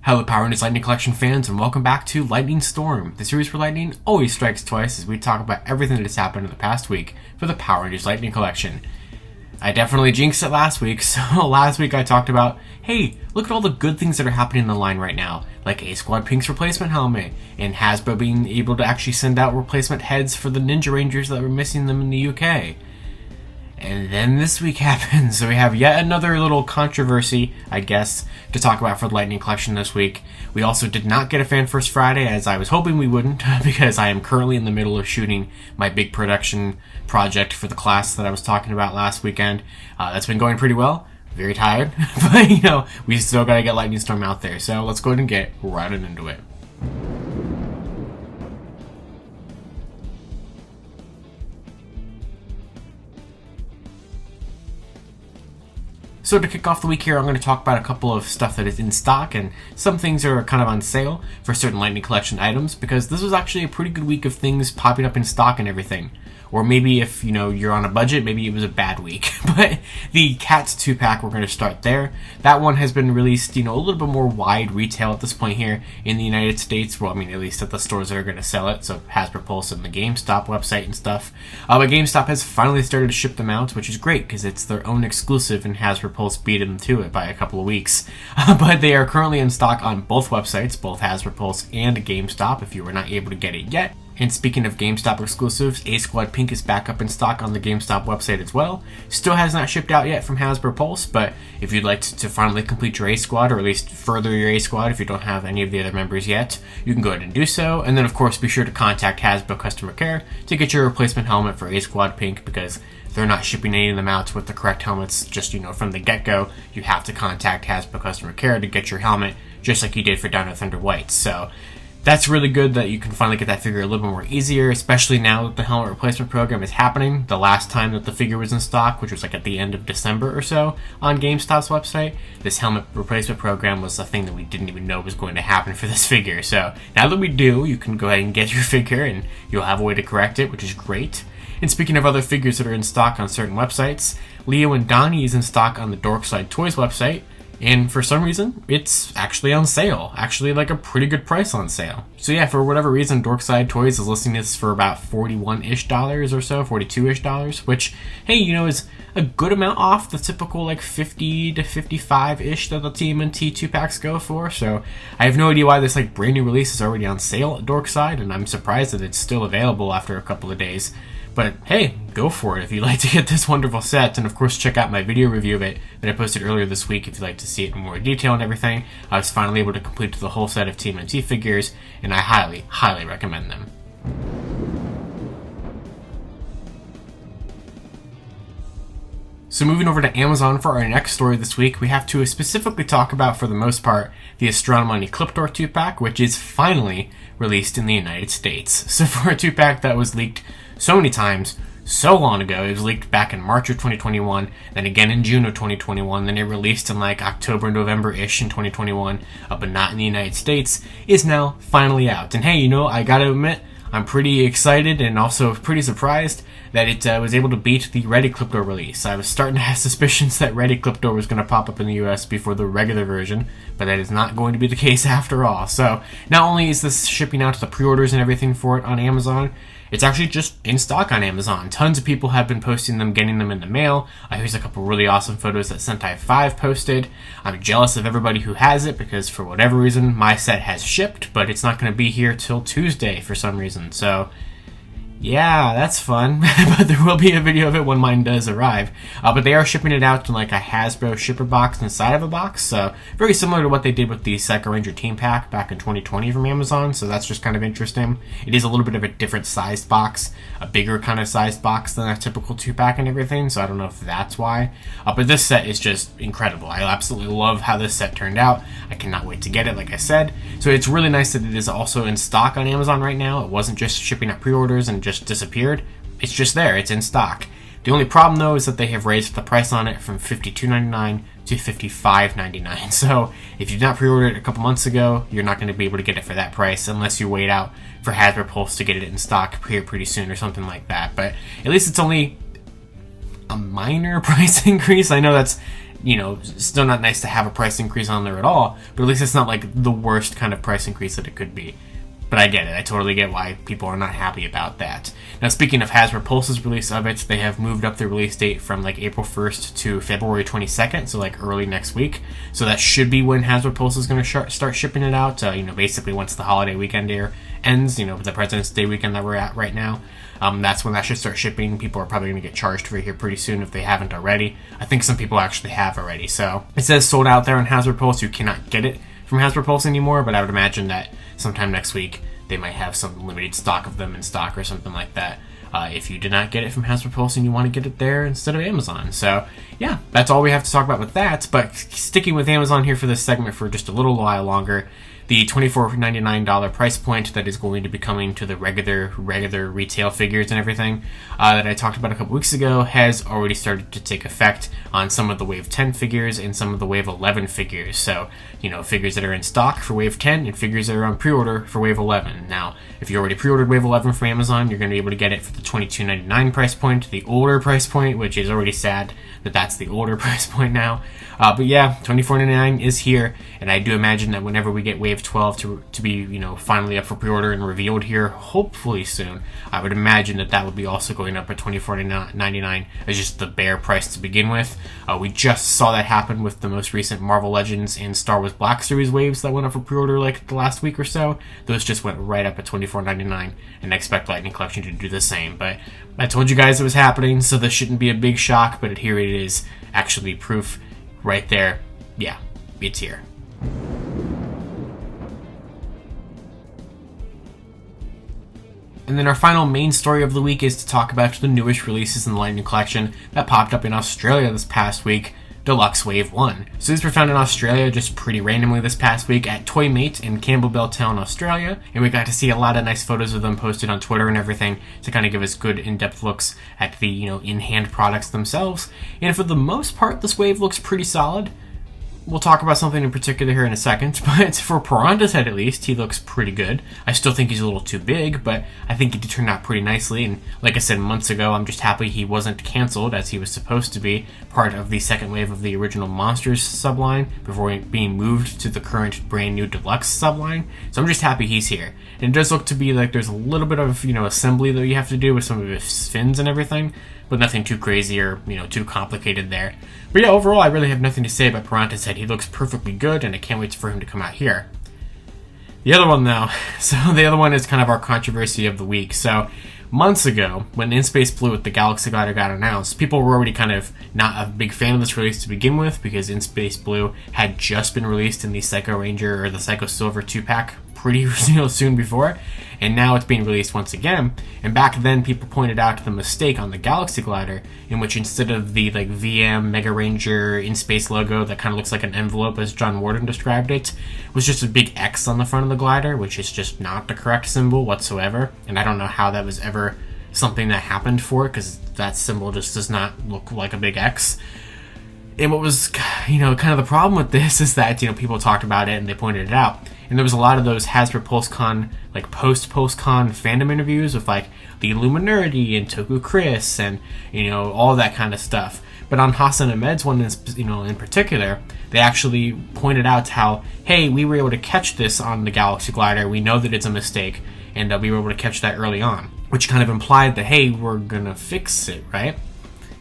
Hello Power Rangers Lightning Collection fans, and welcome back to Lightning Storm, the series where lightning always strikes twice as we talk about everything that has happened in the past week for the Power Rangers Lightning Collection. I definitely jinxed it last week, so last week I talked about, hey, look at all the good things that are happening in the line right now, like A-Squad Pink's replacement helmet, and Hasbro being able to actually send out replacement heads for the Ninja Rangers that were missing them in the UK. And then this week happens, so we have yet another little controversy, I guess, to talk about for the Lightning Collection this week. We also did not get a Fan First Friday, as I was hoping we wouldn't, because I am currently in the middle of shooting my big production project for the class that I was talking about last weekend. That's been going pretty well. Very tired, but we still gotta get Lightning Storm out there, so let's go ahead and get right into it. So to kick off the week here, I'm going to talk about a couple of stuff that is in stock, and some things are kind of on sale for certain Lightning Collection items, because this was actually a pretty good week of things popping up in stock and everything. Or maybe if, you're on a budget, maybe it was a bad week. But the Cats 2-pack, we're going to start there. That one has been released, a little bit more wide retail at this point here in the United States. Well, at least at the stores that are going to sell it. So Hasbro Pulse and the GameStop website and stuff. But GameStop has finally started to ship them out, which is great because it's their own exclusive, and Hasbro Pulse beat them to it by a couple of weeks. But they are currently in stock on both websites, both Hasbro Pulse and GameStop, if you were not able to get it yet. And speaking of GameStop exclusives, A-Squad Pink is back up in stock on the GameStop website as well. Still has not shipped out yet from Hasbro Pulse, but if you'd like to finally complete your A-Squad, or at least further your A-Squad if you don't have any of the other members yet, you can go ahead and do so. And then of course be sure to contact Hasbro Customer Care to get your replacement helmet for A-Squad Pink, because they're not shipping any of them out with the correct helmets just, from the get-go. You have to contact Hasbro Customer Care to get your helmet, just like you did for Dino Thunder White. So that's really good that you can finally get that figure a little bit more easier, especially now that the helmet replacement program is happening. The last time that the figure was in stock, which was like at the end of December or so on GameStop's website, this helmet replacement program was a thing that we didn't even know was going to happen for this figure. So now that we do, you can go ahead and get your figure and you'll have a way to correct it, which is great. And speaking of other figures that are in stock on certain websites, Leo and Donnie is in stock on the Dorkside Toys website. And for some reason, it's actually on sale. Actually, like a pretty good price on sale. So yeah, for whatever reason, Dorkside Toys is listing this for about $41-ish or so, $42-ish, which, hey, is a good amount off the typical like 50 to 55-ish that the TMNT 2-packs go for. So I have no idea why this like brand new release is already on sale at Dorkside, and I'm surprised that it's still available after a couple of days. But hey, go for it if you'd like to get this wonderful set. And of course, check out my video review of it that I posted earlier this week if you'd like to see it in more detail and everything. I was finally able to complete the whole set of TMNT figures, and I highly, highly recommend them. So moving over to Amazon for our next story this week, we have to specifically talk about, for the most part, the Astronema and Ecliptor 2-pack, which is finally released in the United States. So for a 2-pack that was leaked so many times, so long ago, it was leaked back in March of 2021, then again in June of 2021, then it released in like October, November-ish in 2021, but not in the United States, is now finally out. And hey, I gotta admit, I'm pretty excited and also pretty surprised that it was able to beat the Red Ecliptor release. I was starting to have suspicions that Red Ecliptor was going to pop up in the US before the regular version, but that is not going to be the case after all. So not only is this shipping out to the pre-orders and everything for it on Amazon, it's actually just in stock on Amazon. Tons of people have been posting them, getting them in the mail. Here's a couple really awesome photos that Sentai 5 posted. I'm jealous of everybody who has it because for whatever reason, my set has shipped, but it's not going to be here till Tuesday for some reason. So yeah, that's fun, but there will be a video of it when mine does arrive. But they are shipping it out in like a Hasbro shipper box inside of a box, so very similar to what they did with the Psycho Ranger Team Pack back in 2020 from Amazon, so that's just kind of interesting. It is a little bit of a different sized box, a bigger kind of sized box than a typical 2-pack and everything, so I don't know if that's why. But this set is just incredible. I absolutely love how this set turned out. I cannot wait to get it, like I said. So it's really nice that it is also in stock on Amazon right now. It wasn't just shipping at pre-orders and just disappeared. It's just there. It's in stock. The only problem though is that they have raised the price on it from $52.99 to $55.99. So if you did not pre-order it a couple months ago, you're not going to be able to get it for that price unless you wait out for Hasbro Pulse to get it in stock here pretty soon or something like that. But at least it's only a minor price increase. I know that's still not nice to have a price increase on there at all, but at least it's not like the worst kind of price increase that it could be. But I get it. I totally get why people are not happy about that. Now, speaking of Hasbro Pulse's release of it, they have moved up the release date from like April 1st to February 22nd, so like early next week. So that should be when Hasbro Pulse is going to start shipping it out. Basically once the holiday weekend here ends, the President's Day weekend that we're at right now. That's when that should start shipping. People are probably going to get charged for it here pretty soon if they haven't already. I think some people actually have already. So it says sold out there on Hasbro Pulse. You cannot get it from Hasbro Pulse anymore, but I would imagine that sometime next week they might have some limited stock of them in stock or something like that. If you did not get it from Hasbro Pulse and you want to get it there instead of Amazon. So yeah, that's all we have to talk about with that. But sticking with Amazon here for this segment for just a little while longer, the $24.99 price point that is going to be coming to the regular retail figures and everything that I talked about a couple weeks ago has already started to take effect on some of the Wave 10 figures and some of the Wave 11 figures. So, figures that are in stock for Wave 10 and figures that are on pre-order for Wave 11. Now, if you already pre-ordered Wave 11 from Amazon, you're going to be able to get it for the $22.99 price point, the older price point, which is already sad that that's the older price point now. But yeah, $24.99 is here, and I do imagine that whenever we get Wave 12 to be, finally up for pre-order and revealed here, hopefully soon, I would imagine that would be also going up at $24.99 as just the bare price to begin with. We just saw that happen with the most recent Marvel Legends and Star Wars Black Series waves that went up for pre-order like the last week or so. Those just went right up at $24.99, and I expect Lightning Collection to do the same. But I told you guys it was happening, so this shouldn't be a big shock, but here it is, actually proof right there. Yeah, it's here. And then our final main story of the week is to talk about the newest releases in the Lightning Collection that popped up in Australia this past week, Deluxe Wave 1. So these were found in Australia just pretty randomly this past week at Toymate in Campbellbell Town, Australia, and we got to see a lot of nice photos of them posted on Twitter and everything to kind of give us good in-depth looks at the, in-hand products themselves. And for the most part, this wave looks pretty solid. We'll talk about something in particular here in a second, but for Piranha's head at least, he looks pretty good. I still think he's a little too big, but I think he did turn out pretty nicely, and like I said months ago, I'm just happy he wasn't cancelled as he was supposed to be part of the second wave of the original Monsters subline before being moved to the current brand new Deluxe subline. So I'm just happy he's here. And it does look to be like there's a little bit of, assembly that you have to do with some of his fins and everything, but nothing too crazy or, too complicated there. But yeah, overall, I really have nothing to say about Piranha's head. He looks perfectly good, and I can't wait for him to come out here. The other one, though, the other one is kind of our controversy of the week. So, months ago, when In Space Blue with the Galaxy Glider got announced, people were already kind of not a big fan of this release to begin with, because In Space Blue had just been released in the Psycho Ranger or the Psycho Silver 2-pack pretty soon before, and now it's being released once again. And back then, people pointed out the mistake on the Galaxy Glider, in which instead of the VM Mega Ranger in space logo that kind of looks like an envelope, as John Warden described it, was just a big X on the front of the glider, which is just not the correct symbol whatsoever. And I don't know how that was ever something that happened for it, because that symbol just does not look like a big X. And what was, kind of the problem with this is that, people talked about it and they pointed it out. And there was a lot of those Hasbro PulseCon, like post-PulseCon fandom interviews with like the Illuminati and Toku Chris and, all that kind of stuff. But on Hassan Ahmed's one, in particular, they actually pointed out how, hey, we were able to catch this on the Galaxy Glider. We know that it's a mistake, and we were able to catch that early on. Which kind of implied that, hey, we're gonna fix it, right?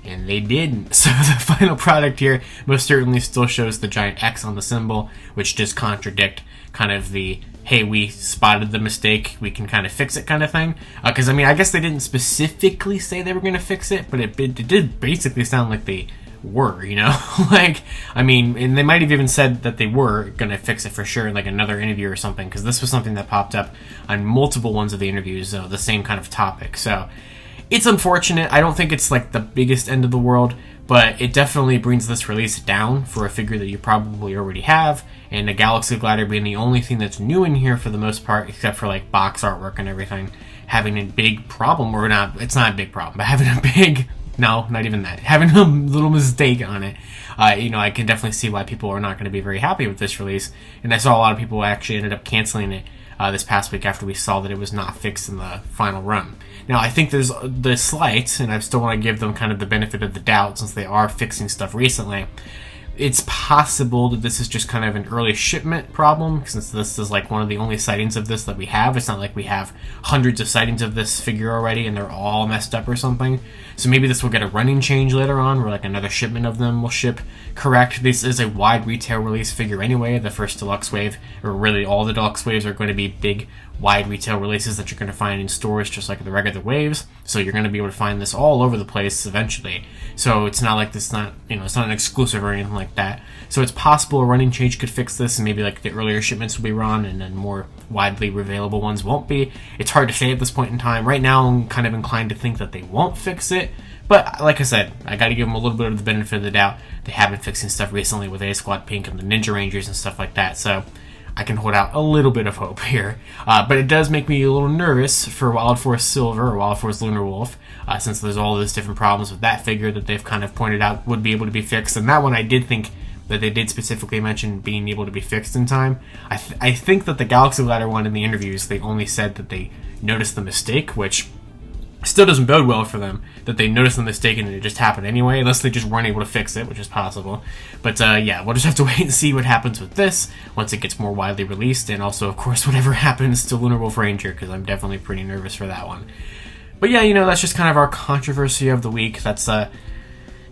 And they didn't. So the final product here most certainly still shows the giant X on the symbol, which does contradict kind of the, hey, we spotted the mistake, we can kind of fix it kind of thing. Because, I guess they didn't specifically say they were going to fix it, but it did basically sound like they were, and they might have even said that they were going to fix it for sure in like another interview or something, because this was something that popped up on multiple ones of the interviews, the same kind of topic. So it's unfortunate. I don't think it's like the biggest end of the world, but it definitely brings this release down for a figure that you probably already have, and the Galaxy Glider being the only thing that's new in here for the most part, except for like box artwork and everything, having a big problem, or not, it's not a big problem, but having a big, no, not even that, having a little mistake on it. I can definitely see why people are not going to be very happy with this release, and I saw a lot of people actually ended up canceling it this past week after we saw that it was not fixed in the final run. Now, I think there's slight, and I still want to give them kind of the benefit of the doubt since they are fixing stuff recently, It's possible that this is just kind of an early shipment problem, since this is like one of the only sightings of this that we have. It's not like we have hundreds of sightings of this figure already and they're all messed up or something. So maybe this will get a running change later on, where like another shipment of them will ship correct. This is a wide retail release figure anyway. The first deluxe wave, or really all the deluxe waves, are going to be big wide retail releases that you're going to find in stores just like the regular waves. So you're going to be able to find this all over the place eventually. So it's not like this, not, you know, it's not an exclusive or anything like that. So it's possible a running change could fix this, and maybe like the earlier shipments will be run and then more widely available ones won't be. It's hard to say at this point in time. Right now I'm kind of inclined to think that they won't fix it, but like I said, I got to give them a little bit of the benefit of the doubt. They have been fixing stuff recently with A Squad Pink and the Ninja Rangers and stuff like that, so I can hold out a little bit of hope here. But it does make me a little nervous for Wild Force Silver or Wild Force Lunar Wolf, since there's all these different problems with that figure that they've kind of pointed out would be able to be fixed. And that one I did think that they did specifically mention being able to be fixed in time. I think that the Galaxy Ladder one in the interviews, they only said that they noticed the mistake, which still doesn't bode well for them, that they noticed the mistake and it just happened anyway, unless they just weren't able to fix it, which is possible. But yeah, we'll just have to wait and see what happens with this once it gets more widely released, and also, of course, whatever happens to Lunar Wolf Ranger, because I'm definitely pretty nervous for that one. But yeah, you know, that's just kind of our controversy of the week. That's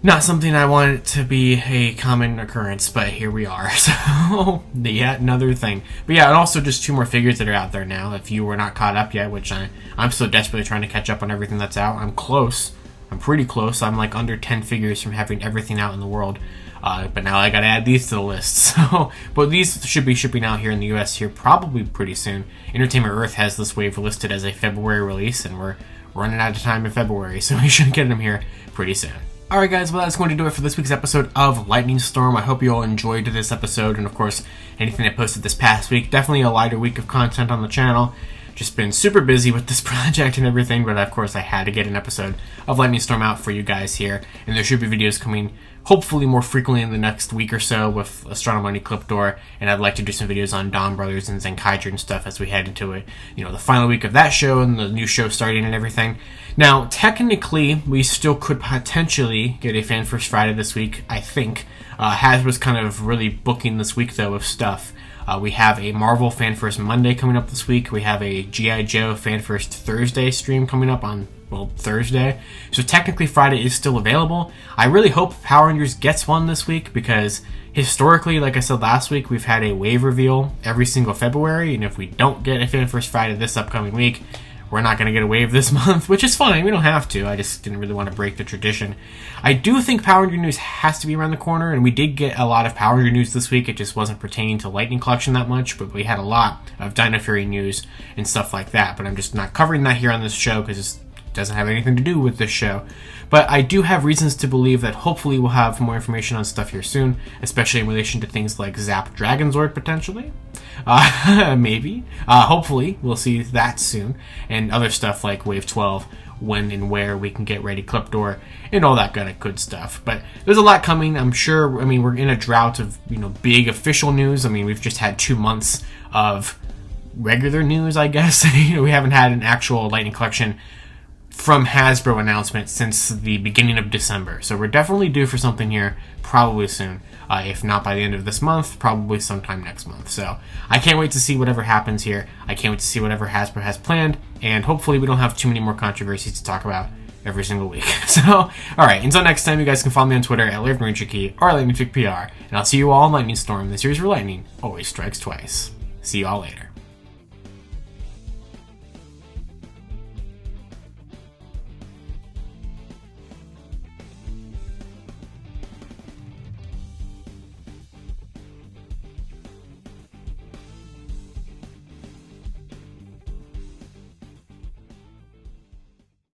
not something I want it to be a common occurrence, but here we are. So, yet another thing. But yeah, and also just 2 more figures that are out there now. If you were not caught up yet, which I'm still desperately trying to catch up on everything that's out. I'm close. I'm pretty close. I'm like under 10 figures from having everything out in the world. But now I gotta add these to the list. So, but these should be shipping out here in the US here probably pretty soon. Entertainment Earth has this wave listed as a February release, and we're running out of time in February, so we should get them here pretty soon. Alright guys, well that's going to do it for this week's episode of Lightning Storm. I hope you all enjoyed this episode, and of course anything I posted this past week. Definitely a lighter week of content on the channel. Just been super busy with this project and everything, but of course I had to get an episode of Lightning Storm out for you guys here, and there should be videos coming hopefully more frequently in the next week or so with Astronema and Ecliptor, and I'd like to do some videos on Dawn Brothers and Zenkaiger and stuff as we head into it, you know, the final week of that show and the new show starting and everything. Now, technically, we still could potentially get a Fan First Friday this week, I think. Hasbro's kind of really booking this week, though, of stuff. We have a Marvel Fan First Monday coming up this week. We have a G.I. Joe Fan First Thursday stream coming up on, well, Thursday. So technically Friday is still available. I really hope Power Rangers gets one this week, because historically, like I said last week, we've had a wave reveal every single February, and if we don't get a Fan First Friday this upcoming week, we're not going to get a wave this month, which is fine. We don't have to. I just didn't really want to break the tradition. I do think Power Ranger news has to be around the corner, and we did get a lot of Power Ranger news this week. It just wasn't pertaining to Lightning Collection that much, but we had a lot of Dino Fury news and stuff like that. But I'm just not covering that here on this show because it doesn't have anything to do with this show. But I do have reasons to believe that hopefully we'll have more information on stuff here soon, especially in relation to things like Zap Dragonzord potentially. Maybe. Hopefully we'll see that soon, and other stuff like Wave 12, when and where we can get ready Ecliptor, and all that kind of good stuff. But there's a lot coming, I'm sure. I mean, we're in a drought of, you know, big official news. I mean, we've just had 2 months of regular news, I guess. You know, we haven't had an actual Lightning Collection from Hasbro announcement since the beginning of December. So we're definitely due for something here probably soon. If not by the end of this month, probably sometime next month. So I can't wait to see whatever happens here. I can't wait to see whatever Hasbro has planned, and hopefully we don't have too many more controversies to talk about every single week. So, alright, until next time, you guys can follow me on Twitter at LairofRangerKey or LightningFigPR, and I'll see you all in Lightning Storm. This year's for Lightning always strikes twice. See you all later.